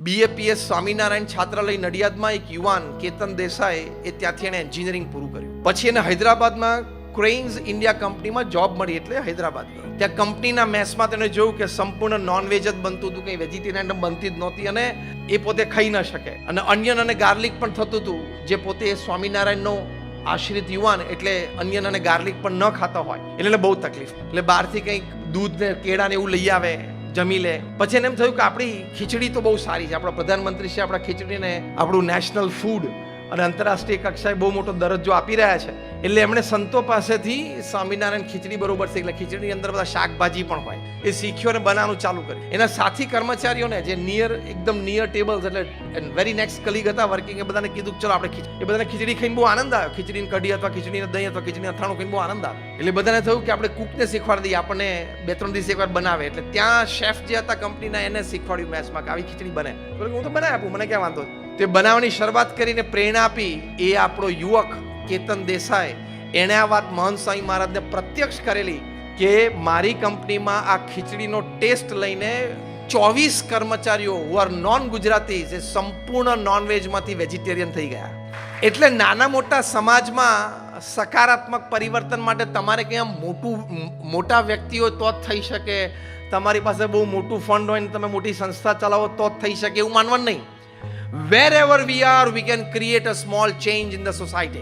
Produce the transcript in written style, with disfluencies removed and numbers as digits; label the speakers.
Speaker 1: BAPS Swaminarayan છાત્રાલય નડિયાદમાં એક યુવાન કેતન દેસાઈ ત્યાંથી એને એન્જિનિયરિંગ પૂરું કર્યું. પછી એને હૈદરાબાદમાં ક્રેઇન્સ ઇન્ડિયા કંપનીમાં જોબ મળી, એટલે હૈદરાબાદ ગયો. ત્યાં કંપનીના મેસમાં તેને જોયું કે સંપૂર્ણ નોનવેજ જ બનતું હતું, કંઈ વેજીટેરિયન બનતી જ નહોતી અને એ પોતે ખાઈ ન શકે. અને અન્યન અને ગાર્લિક પણ થતું હતું, જે પોતે સ્વામિનારાયણનો આશ્રિત યુવાન એટલે અન્યન અને ગાર્લિક પણ ન ખાતા હોય એટલે બહુ તકલીફ. એટલે બહારથી કંઈક દૂધ ને કેળા ને એવું લઈ આવે, જમી લે. પછી એને એમ થયું કે આપણી ખીચડી તો બહુ સારી છે, આપણા પ્રધાનમંત્રી છે આપણા ખીચડીને આપણું નેશનલ ફૂડ અને આંતરરાષ્ટ્રીય કક્ષાએ બહુ મોટો દરજ્જો આપી રહ્યા છે. એટલે એમણે સંતો પાસેથી સ્વામિનારાયણ ખીચડી બરોબર છે, એટલે ખીચડીની અંદર બધા શાકભાજી પણ હોય એ શીખ્યો અને બનાવવાનું ચાલુ કર્યું. એના સાથી કર્મચારીઓને જે એકદમ નિયર ટેબલ્સ એટલે વેરી નેક્સ્ટ કલીગ હતા વર્કિંગ, એ બધાને કીધું ચલો આપણે ખીચડી. એ બધાને ખીચડી ખાઈને બહુ આનંદ આવ્યો, ખીચડીની કઢી અથવા ખીચડીને દહીં અથવા ખીચડીને અથાણું ખાઈને બહુ આનંદ આવ્યો. એટલે બધાને થયું કે આપણે કુકને શીખવાડી દઈએ, આપણને 2-3 દિવસ એકવાર બનાવે. એટલે ત્યાં શેફ જે હતા કંપનીના એને શીખવાડ્યું મેસમાં કે આવી ખીચડી બને. હું તો બનાવી આપું, મને ક્યાં વાંધો. તે બનાવવાની શરૂઆત કરીને પ્રેરણા આપી એ આપણો યુવક કેતન દેસાઈ. એણે આ વાત મહંત સ્વામી મહારાજને પ્રત્યક્ષ કરેલી કે મારી કંપનીમાં આ ખીચડીનો ટેસ્ટ લઈને 24 કર્મચારીઓ હુ આર નોન ગુજરાતી જે સંપૂર્ણ નોનવેજમાંથી વેજીટેરિયન થઈ ગયા. એટલે નાના મોટા સમાજમાં સકારાત્મક પરિવર્તન માટે તમારે ક્યાં મોટા વ્યક્તિ હોય તો જ થઈ શકે, તમારી પાસે બહુ મોટું ફંડ હોય ને તમે મોટી સંસ્થા ચલાવો તો જ થઈ શકે એવું માનવાનું નહીં. Wherever we are, we can create a small change in the society.